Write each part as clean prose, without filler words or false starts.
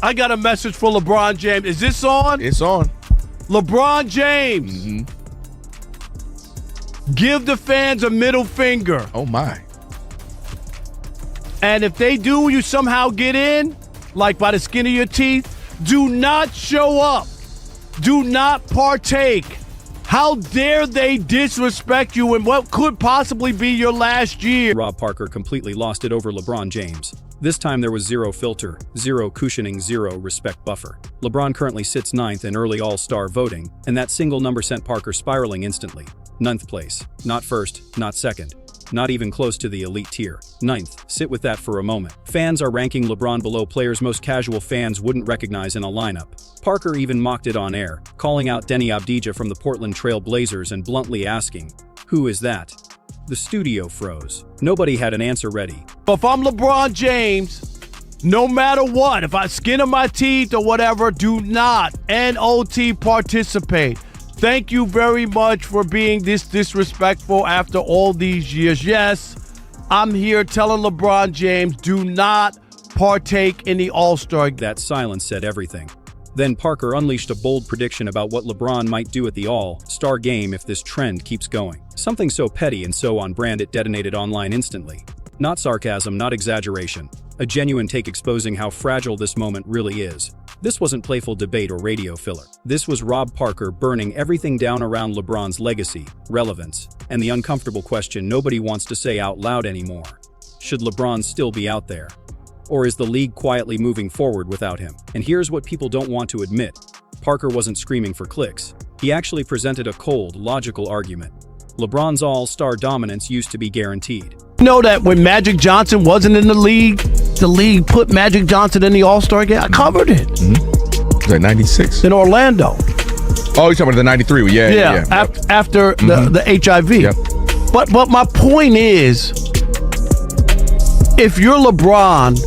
I got a message for LeBron James. Is this on? It's on. LeBron James. Give the fans a middle finger. Oh, my. And if they do, you somehow get in, like by the skin of your teeth, do not show up. Do not partake. How dare they disrespect you in what could possibly be your last year? Rob Parker completely lost it over LeBron James. This time there was zero filter, zero cushioning, zero respect buffer. LeBron currently sits 9th in early All-Star voting, and that single number sent Parker spiraling instantly. 9th place. Not 1st, not 2nd. Not even close to the elite tier. 9th. Sit with that for a moment. Fans are ranking LeBron below players most casual fans wouldn't recognize in a lineup. Parker even mocked it on air, calling out Denny Avdija from the Portland Trail Blazers and bluntly asking, "Who is that?" The studio froze. Nobody had an answer ready. If I'm LeBron James, no matter what, if I skin of my teeth or whatever, do not NOT participate. Thank you very much for being this disrespectful after all these years. Yes, I'm here telling LeBron James, do not partake in the All-Star. That silence said everything. Then Parker unleashed a bold prediction about what LeBron might do at the All-Star game if this trend keeps going. Something so petty and so on brand it detonated online instantly. Not sarcasm, not exaggeration. A genuine take exposing how fragile this moment really is. This wasn't playful debate or radio filler. This was Rob Parker burning everything down around LeBron's legacy, relevance, and the uncomfortable question nobody wants to say out loud anymore. Should LeBron still be out there? Or is the league quietly moving forward without him? And here's what people don't want to admit. Parker wasn't screaming for clicks. He actually presented a cold, logical argument. LeBron's all-star dominance used to be guaranteed. You know that when Magic Johnson wasn't in the league put Magic Johnson in the All-Star game? I covered it. Was that 96? In Orlando. Oh, you're talking about the 93. Yeah. After the HIV. Yep. But my point is, if you're LeBron,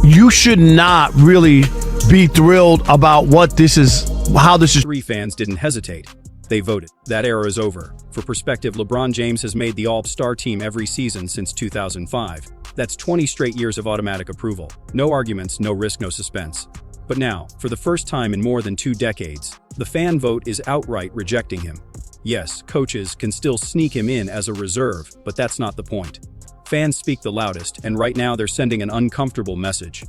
you should not really be thrilled about what this is, how this is. 3 fans didn't hesitate. They voted. That era is over. For perspective, LeBron James has made the All-Star team every season since 2005. That's 20 straight years of automatic approval. No arguments, no risk, no suspense. But now, for the first time in more than 2 decades, the fan vote is outright rejecting him. Yes, coaches can still sneak him in as a reserve, but that's not the point. Fans speak the loudest, and right now they're sending an uncomfortable message.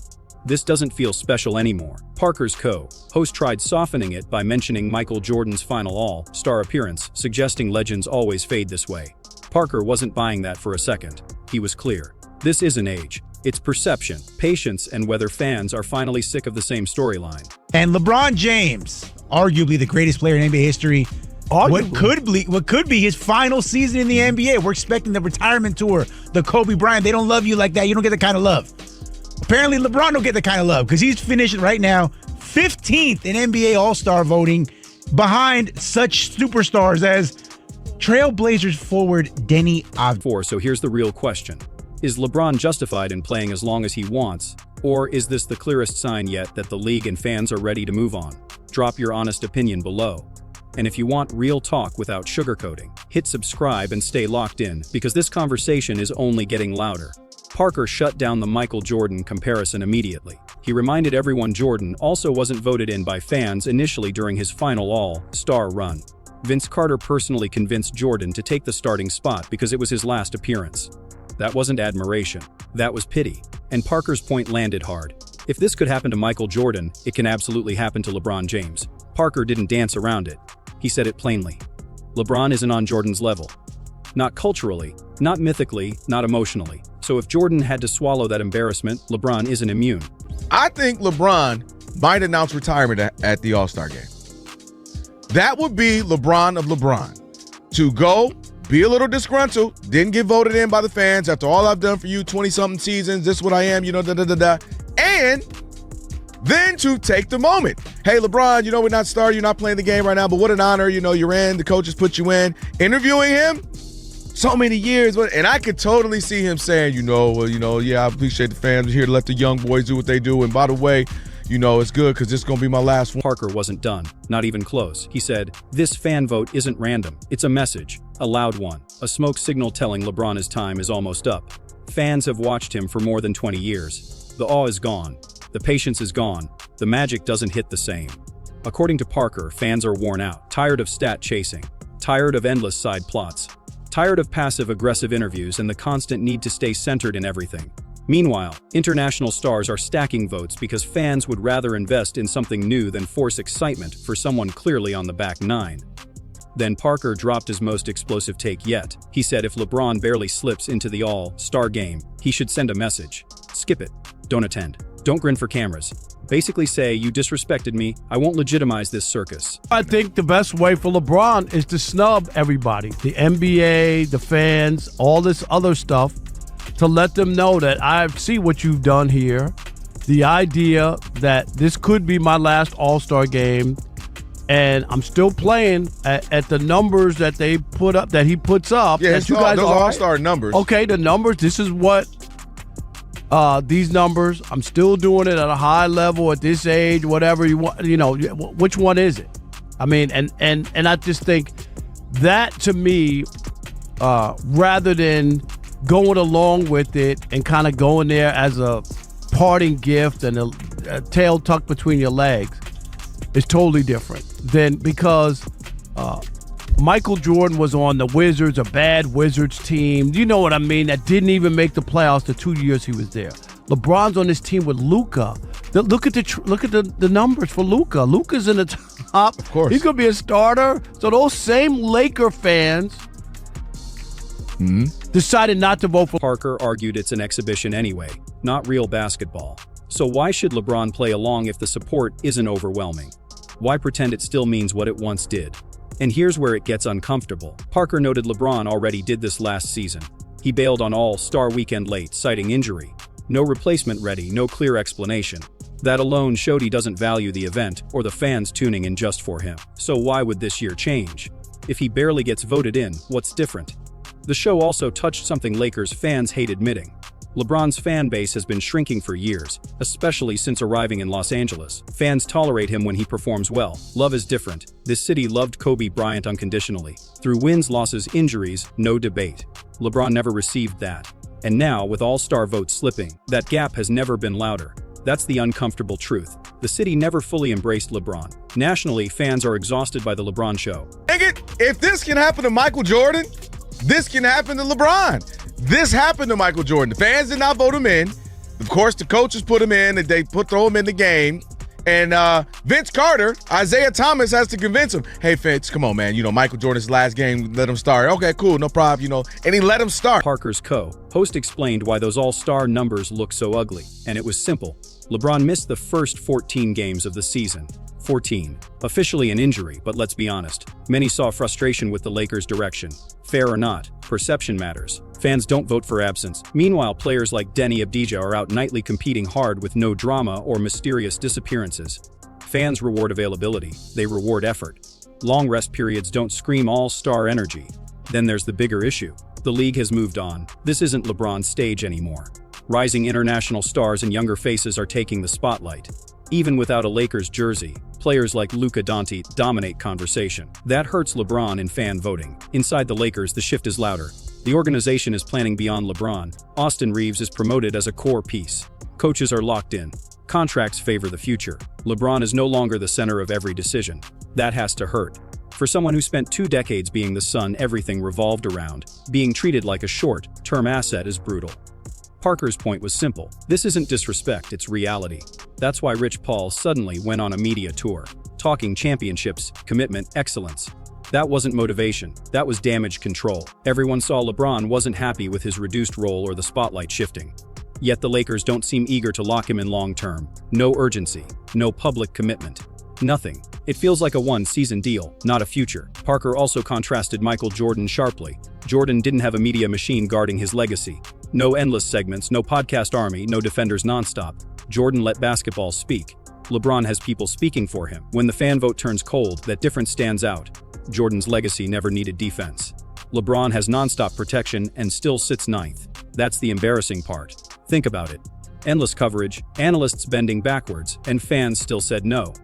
This doesn't feel special anymore. Parker's co-host tried softening it by mentioning Michael Jordan's final All-Star appearance, suggesting legends always fade this way. Parker wasn't buying that for a second. He was clear. This isn't age. It's perception, patience, and whether fans are finally sick of the same storyline. And LeBron James, arguably the greatest player in NBA history, what could be his final season in the NBA. We're expecting the retirement tour, the Kobe Bryant. They don't love you like that. You don't get the kind of love. Apparently, LeBron don't get the kind of love because he's finishing right now 15th in NBA All-Star voting behind such superstars as Trailblazers forward Denny Avdija. So here's the real question. Is LeBron justified in playing as long as he wants? Or is this the clearest sign yet that the league and fans are ready to move on? Drop your honest opinion below. And if you want real talk without sugarcoating, hit subscribe and stay locked in because this conversation is only getting louder. Parker shut down the Michael Jordan comparison immediately. He reminded everyone Jordan also wasn't voted in by fans initially during his final All-Star run. Vince Carter personally convinced Jordan to take the starting spot because it was his last appearance. That wasn't admiration. That was pity. And Parker's point landed hard. If this could happen to Michael Jordan, it can absolutely happen to LeBron James. Parker didn't dance around it. He said it plainly. LeBron isn't on Jordan's level. Not culturally, not mythically, not emotionally. So if Jordan had to swallow that embarrassment, LeBron isn't immune. I think LeBron might announce retirement at the All-Star game. That would be LeBron of LeBron. To go, be a little disgruntled, didn't get voted in by the fans after all I've done for you, 20-something seasons, this is what I am, and then to take the moment. Hey, LeBron, we're not starting, you're not playing the game right now, but what an honor, you're in, the coaches put you in. Interviewing him, so many years, and I could totally see him saying, I appreciate the fans. We're here to let the young boys do what they do. And by the way, it's good because this is going to be my last one. Parker wasn't done, not even close. He said, this fan vote isn't random. It's a message, a loud one, a smoke signal telling LeBron's time is almost up. Fans have watched him for more than 20 years. The awe is gone. The patience is gone. The magic doesn't hit the same. According to Parker, fans are worn out, tired of stat chasing, tired of endless side plots, tired of passive-aggressive interviews and the constant need to stay centered in everything. Meanwhile, international stars are stacking votes because fans would rather invest in something new than force excitement for someone clearly on the back nine. Then Parker dropped his most explosive take yet. He said if LeBron barely slips into the All-Star game, he should send a message. Skip it. Don't attend. Don't grin for cameras. Basically say, you disrespected me, I won't legitimize this circus. I think the best way for LeBron is to snub everybody, the NBA, the fans, all this other stuff, to let them know that I see what you've done here. The idea that this could be my last All-Star game, and I'm still playing at the numbers that they put up, that he puts up. Yeah, that you guys those are All-Star numbers. Okay, the numbers. This is what these numbers. I'm still doing it at a high level at this age. Whatever you want, which one is it? I mean, and I just think that to me, rather than going along with it and kind of going there as a parting gift and a tail tucked between your legs, is totally different than because Michael Jordan was on the Wizards, a bad Wizards team. You know what I mean? That didn't even make the playoffs the 2 years he was there. LeBron's on this team with Luka. Look at the numbers for Luka. Luka's in the top. Of course, he's gonna be a starter. So those same Laker fans decided not to vote for. Parker argued it's an exhibition anyway, not real basketball. So why should LeBron play along if the support isn't overwhelming? Why pretend it still means what it once did? And here's where it gets uncomfortable. Parker noted LeBron already did this last season. He bailed on All-Star Weekend late, citing injury. No replacement ready, no clear explanation. That alone showed he doesn't value the event or the fans tuning in just for him. So why would this year change? If he barely gets voted in, what's different? The show also touched something Lakers fans hate admitting. LeBron's fan base has been shrinking for years, especially since arriving in Los Angeles. Fans tolerate him when he performs well. Love is different. This city loved Kobe Bryant unconditionally. Through wins, losses, injuries, no debate. LeBron never received that. And now, with all-star votes slipping, that gap has never been louder. That's the uncomfortable truth. The city never fully embraced LeBron. Nationally, fans are exhausted by the LeBron show. Dang it! If this can happen to Michael Jordan, this can happen to LeBron. This happened to Michael Jordan. The fans did not vote him in. Of course, the coaches put him in, and they throw him in the game. And Vince Carter, Isaiah Thomas has to convince him, hey, Vince, come on, man. Michael Jordan's last game, let him start. Okay, cool, no problem, And he let him start. Parker's co-host explained why those all-star numbers look so ugly. And it was simple. LeBron missed the first 14 games of the season. 14. Officially an injury, but let's be honest. Many saw frustration with the Lakers' direction. Fair or not, perception matters. Fans don't vote for absence. Meanwhile, players like Denny Abdija are out nightly competing hard with no drama or mysterious disappearances. Fans reward availability. They reward effort. Long rest periods don't scream all-star energy. Then there's the bigger issue. The league has moved on. This isn't LeBron's stage anymore. Rising international stars and younger faces are taking the spotlight. Even without a Lakers jersey, players like Luka Doncic dominate conversation. That hurts LeBron in fan voting. Inside the Lakers, the shift is louder. The organization is planning beyond LeBron. Austin Reeves is promoted as a core piece. Coaches are locked in. Contracts favor the future. LeBron is no longer the center of every decision. That has to hurt. For someone who spent 2 decades being the sun everything revolved around, being treated like a short-term asset is brutal. Parker's point was simple. This isn't disrespect, it's reality. That's why Rich Paul suddenly went on a media tour, talking championships, commitment, excellence. That wasn't motivation, that was damage control. Everyone saw LeBron wasn't happy with his reduced role or the spotlight shifting. Yet the Lakers don't seem eager to lock him in long term. No urgency, no public commitment. Nothing. It feels like a one-season deal, not a future. Parker also contrasted Michael Jordan sharply. Jordan didn't have a media machine guarding his legacy. No endless segments, no podcast army, no defenders nonstop. Jordan let basketball speak. LeBron has people speaking for him. When the fan vote turns cold, that difference stands out. Jordan's legacy never needed defense. LeBron has nonstop protection and still sits ninth. That's the embarrassing part. Think about it. Endless coverage, analysts bending backwards, and fans still said no.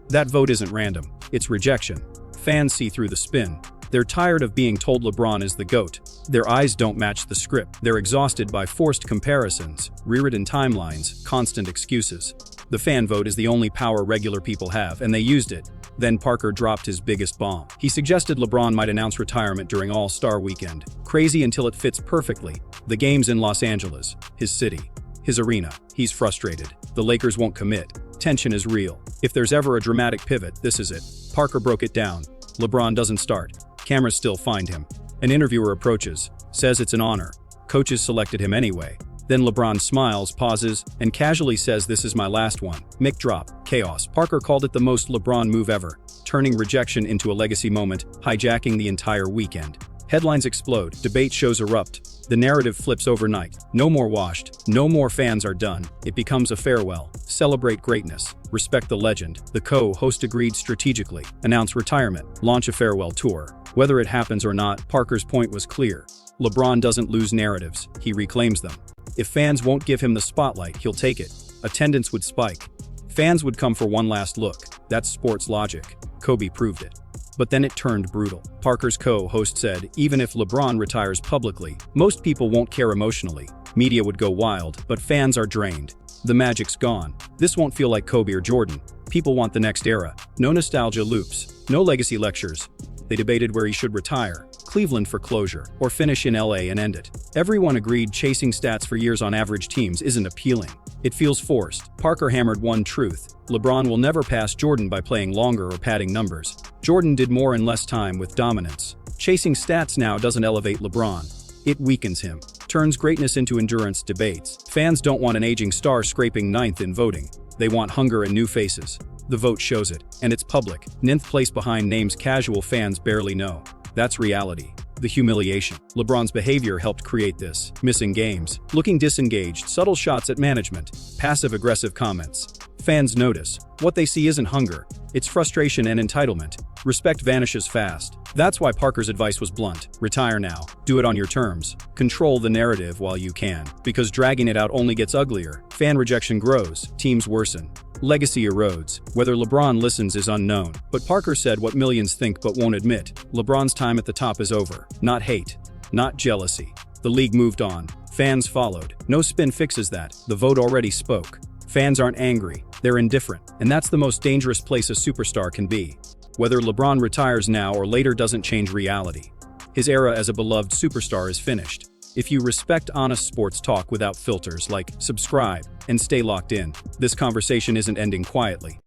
That vote isn't random. It's rejection. Fans see through the spin. They're tired of being told LeBron is the GOAT. Their eyes don't match the script. They're exhausted by forced comparisons, rewritten timelines, constant excuses. The fan vote is the only power regular people have, and they used it. Then Parker dropped his biggest bomb. He suggested LeBron might announce retirement during All-Star Weekend. Crazy until it fits perfectly. The game's in Los Angeles, his city, his arena. He's frustrated. The Lakers won't commit. Tension is real. If there's ever a dramatic pivot, this is it. Parker broke it down. LeBron doesn't start. Cameras still find him. An interviewer approaches, says it's an honor. Coaches selected him anyway. Then LeBron smiles, pauses, and casually says, "This is my last one." Mic drop. Chaos. Parker called it the most LeBron move ever, turning rejection into a legacy moment, hijacking the entire weekend. Headlines explode. Debate shows erupt. The narrative flips overnight. No more washed. No more fans are done. It becomes a farewell. Celebrate greatness. Respect the legend. The co-host agreed strategically. Announce retirement. Launch a farewell tour. Whether it happens or not, Parker's point was clear. LeBron doesn't lose narratives. He reclaims them. If fans won't give him the spotlight, he'll take it. Attendance would spike. Fans would come for one last look. That's sports logic. Kobe proved it. But then it turned brutal. Parker's co-host said, even if LeBron retires publicly, most people won't care emotionally. Media would go wild, but fans are drained. The magic's gone. This won't feel like Kobe or Jordan. People want the next era. No nostalgia loops. No legacy lectures. They debated where he should retire. Cleveland for closure, or finish in LA and end it. Everyone agreed chasing stats for years on average teams isn't appealing. It feels forced. Parker hammered one truth. LeBron will never pass Jordan by playing longer or padding numbers. Jordan did more in less time with dominance. Chasing stats now doesn't elevate LeBron. It weakens him. Turns greatness into endurance debates. Fans don't want an aging star scraping ninth in voting. They want hunger and new faces. The vote shows it, and it's public. Ninth place behind names casual fans barely know. That's reality. The humiliation. LeBron's behavior helped create this. Missing games, looking disengaged, subtle shots at management, passive-aggressive comments. Fans notice. What they see isn't hunger. It's frustration and entitlement. Respect vanishes fast. That's why Parker's advice was blunt. Retire now. Do it on your terms. Control the narrative while you can. Because dragging it out only gets uglier. Fan rejection grows. Teams worsen. Legacy erodes. Whether LeBron listens is unknown. But Parker said what millions think but won't admit. LeBron's time at the top is over. Not hate. Not jealousy. The league moved on. Fans followed. No spin fixes that. The vote already spoke. Fans aren't angry. They're indifferent. And that's the most dangerous place a superstar can be. Whether LeBron retires now or later doesn't change reality. His era as a beloved superstar is finished. If you respect honest sports talk without filters, like, subscribe, and stay locked in. This conversation isn't ending quietly.